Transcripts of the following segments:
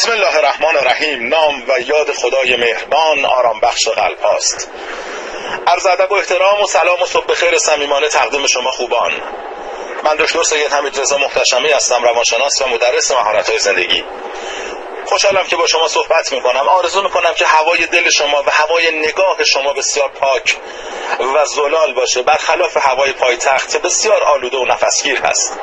بسم الله الرحمن الرحیم. نام و یاد خدای مهربان آرام بخش قلب هاست. عرض ادب و احترام و سلام و صبح بخیر صمیمانه تقدیم شما خوبان. من دکتر سید حمیدرضا محتشمی هستم، روانشناس و مدرس مهارت‌های زندگی. خوشحالم که با شما صحبت میکنم. آرزو میکنم که هوای دل شما و هوای نگاه شما بسیار پاک و زلال باشه، برخلاف هوای پایتخت که بسیار آلوده و نفسگیر هست.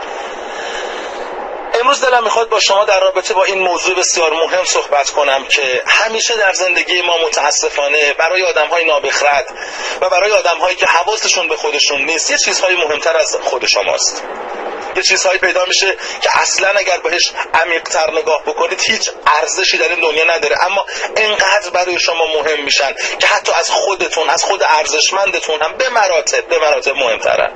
امروز دلم میخواد با شما در رابطه با این موضوع بسیار مهم صحبت کنم که همیشه در زندگی ما متاسفانه برای آدم‌های نابخرد و برای آدم‌هایی که حواسشون به خودشون نیست یه چیزهای مهمتر از خود شماست. یه چیزهایی پیدا میشه که اصلا اگر بهش عمیق‌تر نگاه بکنید هیچ ارزشی در این دنیا نداره، اما انقدر برای شما مهم میشن که حتی از خودتون، از خود ارزشمندتون هم به مراتب مهمترن.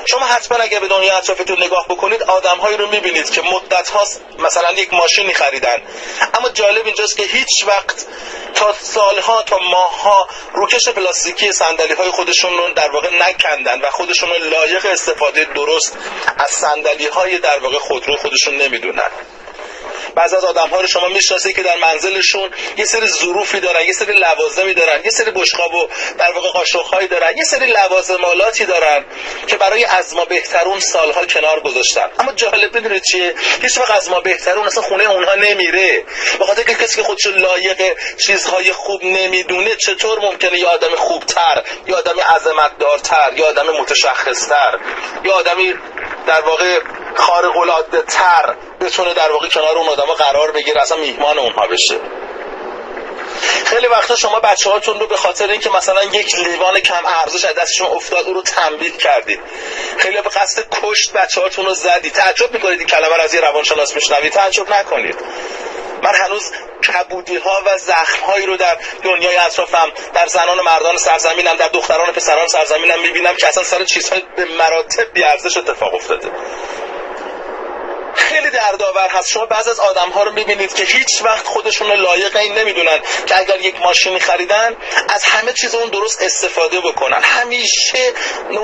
شما حتما اگر به دنیا اطرافتون نگاه بکنید آدم‌هایی رو می‌بینید که مدت هاست مثلا یک ماشینی خریدن، اما جالب اینجاست که هیچ وقت تا سالها تا ماهها روکش پلاستیکی صندلی‌های خودشون رو در واقع نکندن و خودشون رو لایق استفاده درست از صندلی‌های در واقع خودرو خودشون نمی‌دونن. بعضی از آدم‌ها رو شما می‌شناسید که در منزلشون یه سری ظروفی دارن، یه سری لوازمی دارن، یه سری بشقاب و در واقع قاشق‌هایی دارن، یه سری لوازمالاتی دارن که برای از ما بهترون سالها کنار گذاشتن. اما جالب بدونید چیه؟ هیچ وقت از ما بهترون اصلا خونه اونها نمیره. به خاطر که کسی که خودش لایق چیزهای خوب نمیدونه چطور ممکنه یه آدم خوبتر، یه آدم عظمت‌دارتر، یه آدم متشخص‌تر، یه آدمی در واقع خارق‌العاده‌تر بتونه در واقع کنار اون آدم‌ها قرار بگیره، اصلا میهمان اونها بشه. خیلی وقتا شما بچه‌هاتون رو به خاطر اینکه مثلا یک لیوان کم ارزش از دستشون افتاد اون رو تنبیه کردید. خیلی به قصد کشت بچه‌هاتون رو زدید. تعجب می‌کنید این کلمه رو از یه روانشناس میشنوید؟ تعجب نکنید. من هنوز کبودی‌ها و زخم‌هایی رو در دنیای اطرافم، در زنان و مردان سرزمینم، در دختران و پسران سرزمینم می‌بینم که اصلا سر چیزهای به مراتب بی‌ارزش اتفاق افتاده. خیلی دردآور هست. شما بعضی از آدم‌ها رو می‌بینید که هیچ وقت خودشون رو لایق این نمی‌دونن که اگر یک ماشینی خریدن از همه چیز اون درست استفاده بکنن. همیشه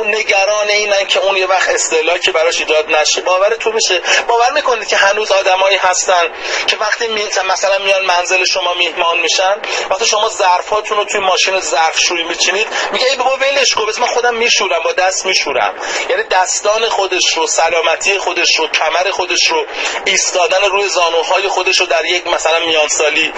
نگران اینن که اون یه وقت استهلاکی براش ایجاد نشه. باورتون میشه؟ باور می‌کنید که هنوز آدمایی هستن که وقتی مثلا میان منزل شما میهمان میشن، وقتی شما ظرفاتون رو توی ماشین ظرفشویی می‌چینید، میگه ای بابا ولش کن، بس من خودم میشورم، با دست میشورم. یعنی دستان خودش رو، سلامتی خودش رو، کمر خودش رو، ایستادن روی زانوهای خودش رو در یک مثلا میانسالی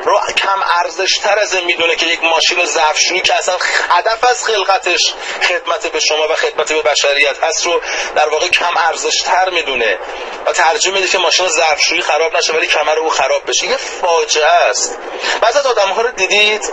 رو کم ارزشتر از این میدونه که یک ماشین ظرفشویی که اصلا هدف از خلقتش خدمت به شما و خدمت به بشریت هست رو در واقع کم ارزشتر میدونه و ترجیح میده که ماشین ظرفشویی خراب نشه ولی کمر او خراب بشه. یه فاجعه است. بعضی از آدم‌ها رو دیدید،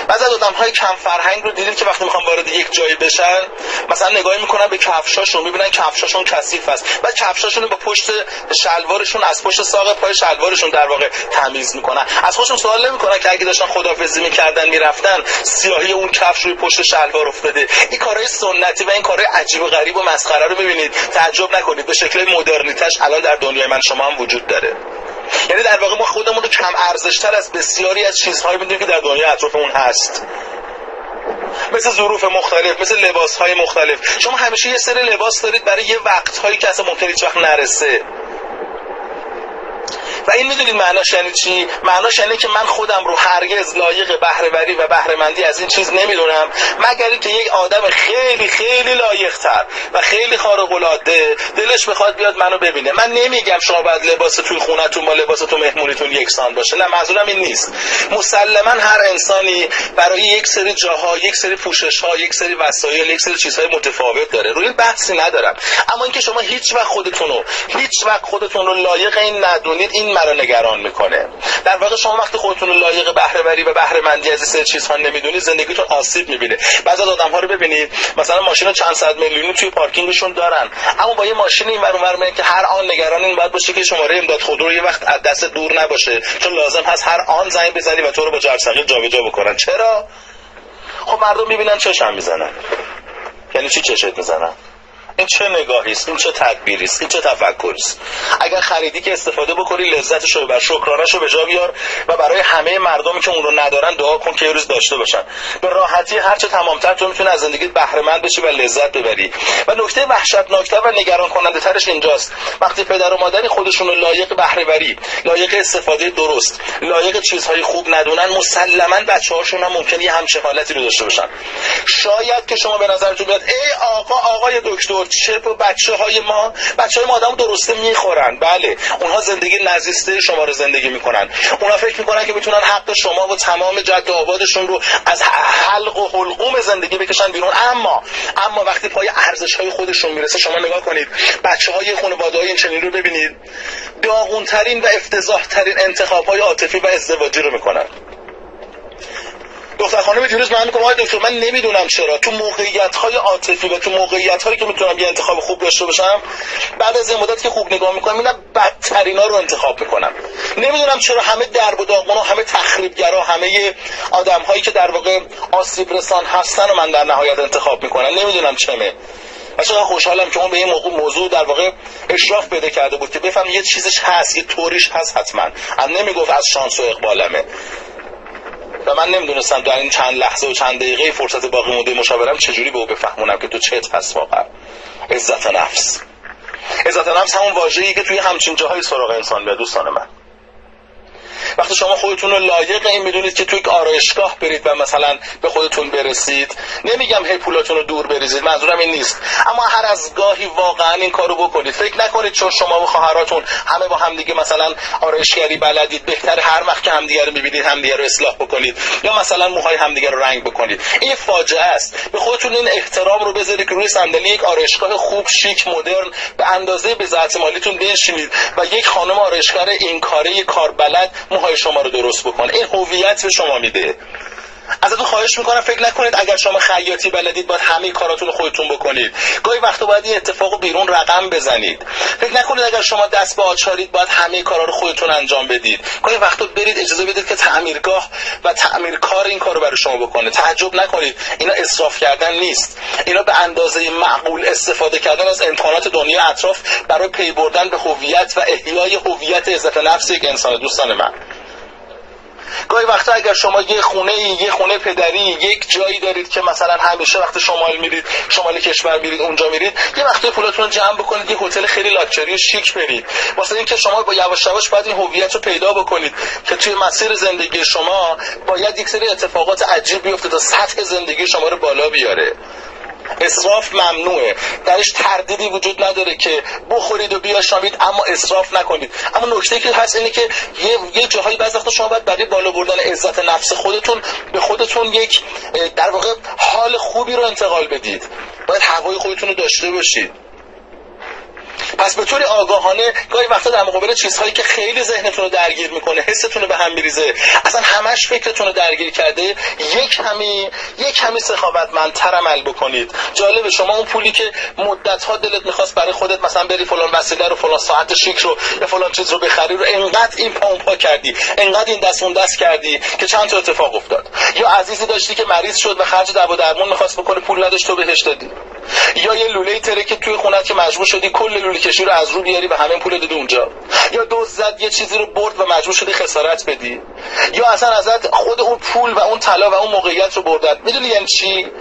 بعضی از آدم‌های کم فرهنگ رو دیدید که وقتی میخوان وارد یک جایی بشن مثلا نگاهی میکنن به کفشاشون، میبینن کفشاشون کثیف است، بعد کفشاشون رو با پشت شلوارشون، از پشت ساق پای شلوارشون در واقع تمیز میکنن. از خودشون سوال نمیکنن که اگه داشتن خداحافظی میکردن میرفتن سیاهی اون کفش روی پشت شلوار افتاده. این کارهای سنتی و این کارهای عجیب و غریب و مسخره رو میبینید، تعجب نکنید، به شکل مدرنیتش الان در دنیای من شما هم وجود داره. یعنی در واقع ما خودمون رو کم ارزشتر از بسیاری از چیزهایی می‌دونیم که در دنیا اطرافمون هست، مثل ظروف مختلف، مثل لباس‌های مختلف. شما همیشه یه سری لباس دارید برای یه وقت‌هایی که اصلا ممکنه هیچ وقت نرسه. و این میدونید معناش یعنی چی؟ معناش یعنی که من خودم رو هرگز لایق بهره‌وری و بهره‌مندی از این چیز نمیدونم مگر اینکه یک آدم خیلی خیلی لایق‌تر و خیلی خارق‌العاده دلش بخواد بیاد منو ببینه. من نمیگم شما باید لباس توی خونتون با لباس تو مهمونیتون یکسان باشه، نه، منظورم این نیست. مسلماً هر انسانی برای یک سری جاها، یک سری پوشش‌ها، یک سری وسایل، یک سری چیزهای متفاوت داره. روی بحثی ندارم. اما اینکه شما هیچ وقت خودتون رو لایق این ندونید، این مرا نگران میکنه. در واقع شما وقتی خودتون رو لایق بهره‌وری و بهره‌مندی از این چیزها نمیدونید زندگیتون آسیب میبینه. بعضی از آدم‌ها رو ببینید مثلا ماشین چند صد میلیونی توی پارکینگشون دارن، اما با یه ماشین اینور اونور میگن که هر آن نگران این باید باشه که شماره امداد خودرو یه وقت از دست دور نباشه، چون لازم هست هر آن زنگ بزنی و تو رو با جرثقیل جابجا بکنن. چرا؟ خب مردم میبینن چشم میزنن. یعنی چی چشت میزنن؟ این چه نگاهی است، این چه تدبیری است، این چه تفکری است. اگر خریدی که استفاده بکنی، لذتش رو ببر، شکرانش رو به جا بیار و برای همه مردمی که اون رو ندارن دعا کن که یه روز داشته باشن. به راحتی هر چه تمامتر تو میتونی از زندگیت بهره مند بشی و لذت ببری. و نکته وحشتناکتر و نگران کننده ترش اینجاست، وقتی پدر و مادری خودشون رو لایق بهره وری، لایق استفاده درست، لایق چیزهای خوب ندونن، مسلماً بچه‌هاشون هم ممکنه یه همچین حالتی رو داشته باشن. شاید که شما به نظرتون بیاد ای آقای دکتر، چه بچه‌های ما آدمو درسته میخورن. بله، اونها زندگی نزیسته شما رو زندگی میکنن. اونها فکر میکنن که میتونن حق شما و تمام جد و آبادشون رو از حلق و حلقوم زندگی بکشن بیرون. اما وقتی پای ارزش‌های خودشون میرسه، شما نگاه کنید بچه‌های خانواده‌های این چنین رو ببینید، داغون‌ترین و افتضاح‌ترین انتخاب‌های عاطفی و ازدواجی رو میکنن. دختر خانم دیروز من میگم آقای دکتر، من نمیدونم چرا تو موقعیت‌های عاطفی و تو موقعیت‌هایی که میتونم یه انتخاب خوب داشته باشم، بعد از این مدت که خوب نگاه میکنم میبینم بدترینا رو انتخاب میکنم. نمیدونم چرا همه درب و داغونا، همه تخریبگرا، همه آدم‌هایی که در واقع آسیب رسان هستن رو من در نهایت انتخاب میکنم. نمیدونم چمه. مثلا خوشحالم که اون به این موضوع در واقع اشراف پیدا کرده بود که بفهم یه چیزش هست، یه طوریش هست حتما. هم نمیگفت از شانس و اقبالمه. و من نمیدونستم در این چند لحظه و چند دقیقه فرصت باقی مونده مشاورم چجوری به او بفهمونم که تو چت هست واقعا. عزت نفس همون واژه‌ای که توی همچین جاهای سراغ انسان میاد. دوستان من، وقتی شما خودتون رو لایق این میدونید که توی آرایشگاه برید و مثلا به خودتون برسید، نمیگم هی پولاتون رو دور بریزید، منظورم این نیست، اما هر از گاهی واقعا این کارو بکنید. فکر نکنید چون شما و خواهراتون همه با همدیگه مثلا آرایشگری بلدید، بهتر هر وقت که همدیگه رو میبینید همدیگه رو اصلاح بکنید یا مثلا موهای همدیگه رو رنگ بکنید. این فاجعه است. به خودتون این احترام رو بذارید که روی صندلی یک آرایشگاه خوب، شیک، مدرن به اندازه به ذات مالیتون بنشینید و یک خانم آرایشگر این کاره کاربلد موهای شما رو درست بکنه. این هویت به شما میده. ازتون خواهش میکنم فکر نکنید اگر شما خیاطی بلدید باید همه کاراتون رو خودتون بکنید. گاهی وقتا باید این اتفاقو بیرون رقم بزنید. فکر نکنید اگر شما دست به آچارید باید همه کارا رو خودتون انجام بدید. گاهی وقتا برید اجازه بدید که تعمیرگاه و تعمیرکار این کارو برای شما بکنه. تعجب نکنید، اینا اسراف کردن نیست. اینا به اندازه معقول استفاده کردن از امکانات دنیا اطراف برای پی بردن به هویت و احیای هویت عزت نفس یک انسان. دوستان من، گاهی وقتا اگر شما یه خونه پدری، یک جایی دارید که مثلا همیشه وقت شمال کشور میرید اونجا میرید، یه وقتی پولاتون رو جمع بکنید، یه هتل خیلی لاکچری و شیک برید. واسه اینکه شما با یواش یواش باید این هویت رو پیدا بکنید که توی مسیر زندگی شما باید یک سری اتفاقات عجیب بیفته تا سطح زندگی شما رو بالا بیاره. اسراف ممنوعه، درش تردیدی وجود نداره که بخورید و بیاشامید اما اسراف نکنید. اما نکته که هست اینه که یه جاهایی بعضی وقتا شما باید برای بالا بردن عزت نفس خودتون به خودتون یک در واقع حال خوبی رو انتقال بدید. باید هوای خودتون رو داشته باشید. پس به طور آگاهانه گاهی وقتا در مقابل چیزهایی که خیلی ذهنتون رو درگیر میکنه، حستون رو به هم میریزه، اصلا همش فکرتون رو درگیر کرده، یک کمی سخاوتمندتر عمل بکنید. جالبه شما اون پولی که مدت‌ها دلت می‌خواست برای خودت مثلا بری فلان وسیله رو، فلان ساعت شیک رو یا فلان چیز رو بخری رو، انقدر این پا اون پا کردی، انقدر این دست اون دست کردی که چند تا اتفاق افتاد. یا عزیزی داشتی که مریض شد و خرج دوا درمون می‌خواست بکنه، پول نداشت تو بهش دادی. یا یه لوله تره که توی خونت که مجبور شدی کل لوله کشی رو از رو بیاری و همه پول دادی اونجا. یا دزد یه چیزی رو برد و مجبور شدی خسارت بدی. یا اصلا ازت خود اون پول و اون طلا و اون موقعیت رو بردن. میدونی یعنی چی؟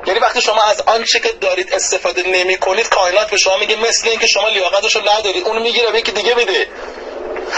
یعنی وقتی شما از آنچه که دارید استفاده نمی‌کنید، کائنات به شما میگه مثل اینکه شما لیاقتش رو ندارید، اونو میگیره به یکی دیگه میده.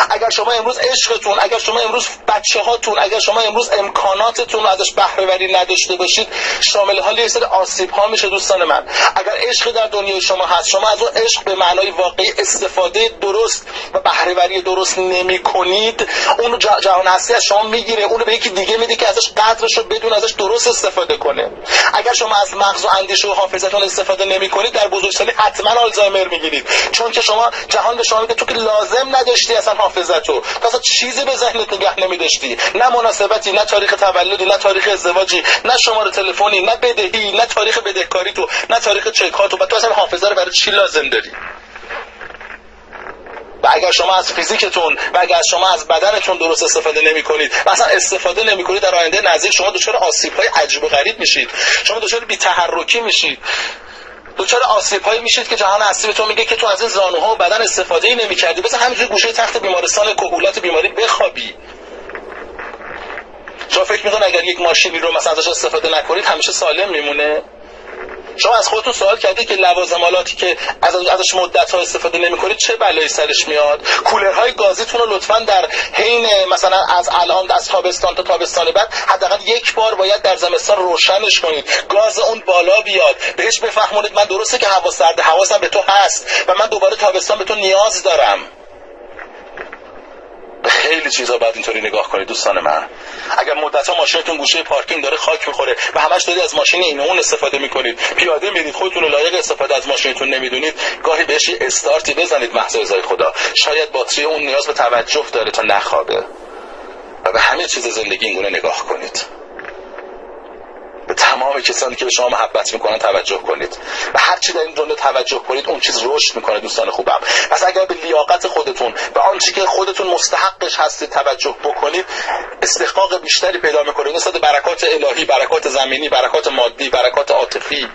اگر شما امروز عشقتون، اگر شما امروز بچه‌هاتون، اگر شما امروز امکاناتتون رو ازش بهره وری نداشته باشید، شامل حال یه سری آسیب‌ها میشه. دوستان من، اگر عشق در دنیای شما هست، شما از اون عشق به معنای واقعی استفاده درست و بهره وری درست نمی‌کنید، اون جهان هستی از شما میگیره، اون رو به یکی دیگه میده که ازش قدرش رو بدون ازش درست استفاده کنه. اگر شما از مغز و اندیشه و حافظتون استفاده نمی‌کنید، در بزرگسالی حتما آلزایمر میگیرید، چون که شما جهان به شما میگه تو که لازم نداشتی اصلا حافظتو، اصلا چیزی به ذهنت نگه نمی‌داشتی، نه مناسبتی، نه تاریخ تولدی، نه تاریخ ازدواجی، نه شماره تلفنی، نه بدهی، نه تاریخ بدهکاری تو، نه تاریخ چک‌هاتو، بعد تو اصلا حافظه رو برای چی لازم داری؟ و اگر شما از فیزیکتون و اگر شما از بدنتون درست استفاده نمی‌کنید، مثلا استفاده نمی‌کنید، در آینده نزدیک شما دچار آسیب‌های عجیب و غریب میشید، شما دچار بی‌تحرکی میشید. دچار آسیب‌هایی میشید که جهان هستی به تو میگه که تو از این زانوها و بدن استفاده‌ای نمی‌کردی، بذار همینجوری گوشه تخت بیمارستان کهولت بیماری بخوابی. شما فکر می‌کنید اگر یک ماشینی رو مثلا ازش استفاده نکنید همیشه سالم میمونه؟ شما از خودتون سوال کردید که لوازمالاتی که ازش مدت‌ها استفاده نمی‌کنید چه بلایی سرش میاد؟ کولرهای گازیتون رو لطفاً در حین مثلا از الان از تابستان تا تابستان بعد حداقل یک بار باید در زمستان روشنش کنید، گاز اون بالا بیاد، بهش بفهمونید من درسته که هوا سرده، حواسم به تو هست و من دوباره تابستان به تو نیاز دارم. خیلی چیزا باید اینطوری نگاه کنید دوستان من. اگر مدت‌ها ماشینتون گوشه پارکینگ داره خاک می‌خوره و همش دارید از ماشین این اون استفاده می‌کنید، پیاده میرید، خودتون رو لایق استفاده از ماشینتون نمی‌دونید، گاهی بهش استارتی بزنید محض رضای خدا. شاید باتری اون نیاز به توجه داره تا نخوابه. و به همه چیز زندگی اینگونه نگاه کنید. به تمام کسانی که به شما محبت میکنن توجه کنید و هر چی در این دنیا توجه کنید اون چیز رشد میکنه دوستان خوبم. پس اگر به لیاقت خودتون و آنچه که خودتون مستحقش هستید توجه بکنید، استحقاق بیشتری پیدا میکنید نسبت برکات الهی، برکات زمینی، برکات مادی، برکات عاطفی.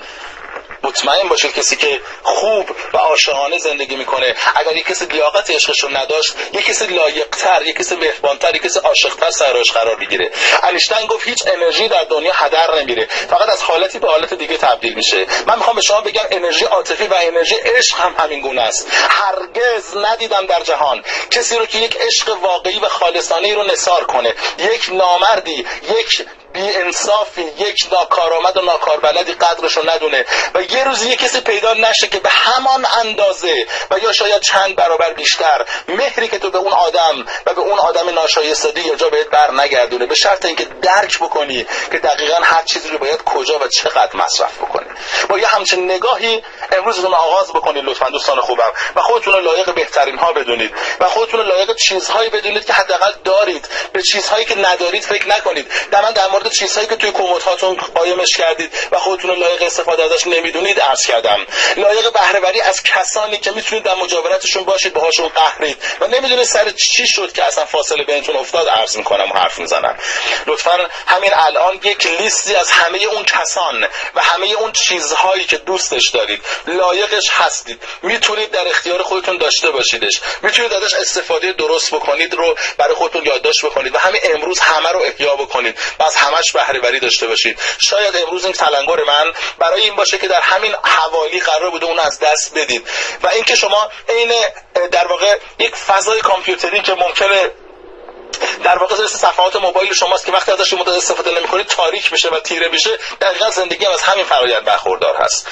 مطمئن باشید کسی که خوب و عاشقانه زندگی میکنه، اگر یک کسی لیاقت عشقش رو نداشت، یک کسی لایق‌تر، یک کسی مهربان‌تر، یک کسی عاشق‌تر سرش قرار میگیره. اینشتین گفت هیچ انرژی در دنیا هدر نمیره، فقط از حالتی به حالت دیگه تبدیل میشه. من میخوام به شما بگم انرژی عاطفی و انرژی عشق هم همین گونه است. هرگز ندیدم در جهان کسی رو که یک عشق واقعی و خالصانه رو نثار کنه. یک نامردی، یک بی انصافی، یک ناکارآمد و ناکاربلدی قدرش رو ندونه و یه روز یک کسی پیدا نشه که به همان اندازه و یا شاید چند برابر بیشتر مهری که تو به اون آدم و به اون آدم ناشایسته دی یا جا بهت بر نگردونه، به شرط اینکه درک بکنی که دقیقاً هر چیزی رو باید کجا و چقدر مصرف بکنی. با یه همچین نگاهی امروزتون آغاز بکنید لطفاً دوستان خوبم و خودتون رو لایق بهترین ها بدونید و خودتون رو لایق چیزهایی بدونید که حداقل دارید. به چیزهایی که ندارید فکر نکنید. در مورد چیزهایی که توی کمد هاتون قایمش کردید و خودتون رو لایق استفاده ازش نمیدونید عرض کردم. لایق بهره وری از کسانی که میتونید در مجاورتشون باشید، باهاشون قهرید و نمیدونید سر چی شد که اصلا فاصله بینتون افتاد عرض میکنم و حرف میزنم. لطفاً همین الان یک لیستی از همه اون کسان و همه اون چیزهایی که دوستش دارید، لایقش هستید، میتونید در اختیار خودتون داشته باشیدش، میتونید ازش استفاده درست بکنید رو برای خودتون یادداشت بکنید و همین امروز همه رو احیا بکنید و از همش بهره وری داشته باشید. شاید امروز این تلنگر من برای این باشه که در همین حوالی قرار بوده اون از دست بدید و اینکه شما عین در واقع یک فضای کامپیوتری که ممکنه در واقع مثل صفحات موبایل شماست که وقتی ازش مدت استفاده نمی‌کنید تاریک بشه و تیره بشه، دقیقاً زندگی هم از همین فرآیند برخوردار هست.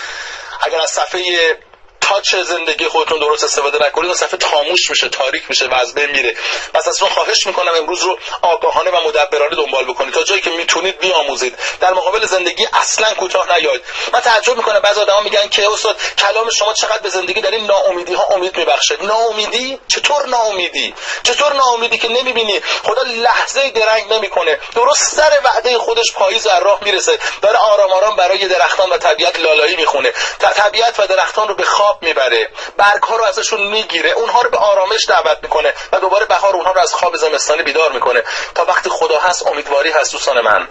اگر از صفحه تاچ زندگی خودتون درست استفاده نکنید اون صفحه خاموش میشه، تاریک میشه و از بین میره. پس ازتون خواهش میکنم امروز رو آگاهانه و مدبرانه دنبال بکنید، تا جایی که میتونید بیاموزید، در مقابل زندگی اصلا کوتاه نیاید. من تعجب میکنم بعضی آدما میگن که استاد کلام شما چقدر به زندگی در این ناامیدی ها امید میبخشه. ناامیدی؟ چطور ناامیدی؟ چطور ناامیدی که نمیبینی خدا لحظه درنگ نمیکنه، درست سر وعده خودش پاییز از راه میرسه، داره آرام آرام برای درختان و طبیعت لالایی میخونه، طبیعت و درختان رو به خواب میبره، برگ‌ها رو ازشون میگیره، اونها رو به آرامش دعوت میکنه و دوباره بهار اونها رو از خواب زمستانی بیدار میکنه. تا وقتی خدا هست امیدواری هست دوستان من.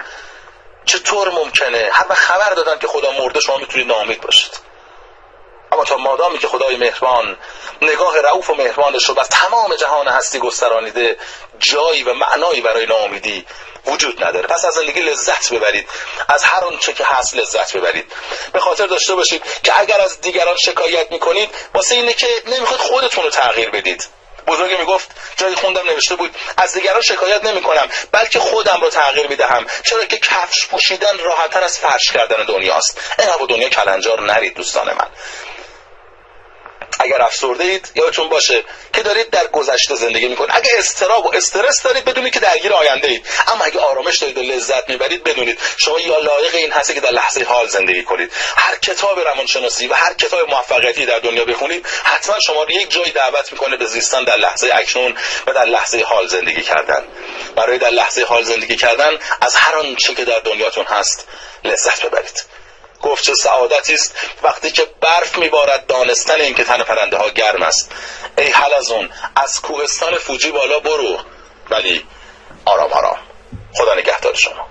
چطور ممکنه هر وقت خبر دادن که خدا مرده شما میتونید ناامید باشید؟ اما تا مادامی که خدای مهربان نگاه رؤوف و مهربانش رو بر تمام جهان هستی گسترانیده، جایی و معنایی برای ناامیدی وجود نداره. پس از زندگی لذت ببرید، از هر اونچه که هست لذت ببرید. به خاطر داشته باشید که اگر از دیگران شکایت میکنید واسه اینه که نمیخواید خودتون رو تغییر بدید. بزرگی میگفت، جایی خوندم نوشته بود، از دیگران شکایت نمیکنم بلکه خودم رو تغییر میدهم، چرا که کفش پوشیدن راحت‌تر از فرش کردن دنیاست. اینا با دنیا کلنجار نرید دوستان من. اگر افسرده اید یادتون باشه که دارید در گذشته زندگی میکنید. اگه اضطراب و استرس دارید بدونید که درگیر آینده اید. اما اگه آرامش دارید و لذت میبرید بدونید شما یا لایق این هستی که در لحظه حال زندگی کنید. هر کتاب روانشناسی و هر کتاب موفقیتی در دنیا بخونید حتما شما رو یک جایی دعوت میکنه به زیستن در لحظه اکنون و در لحظه حال زندگی کردن. برای در لحظه حال زندگی کردن از هر آنچه که در دنیاتون هست لذت ببرید. گفت چه سعادتی است وقتی که برف میبارد دانستن این که تن پرنده ها گرم است. ای حلزون از کوهستان فوجی بالا برو، ولی آرام آرام. خدا نگهدار شما.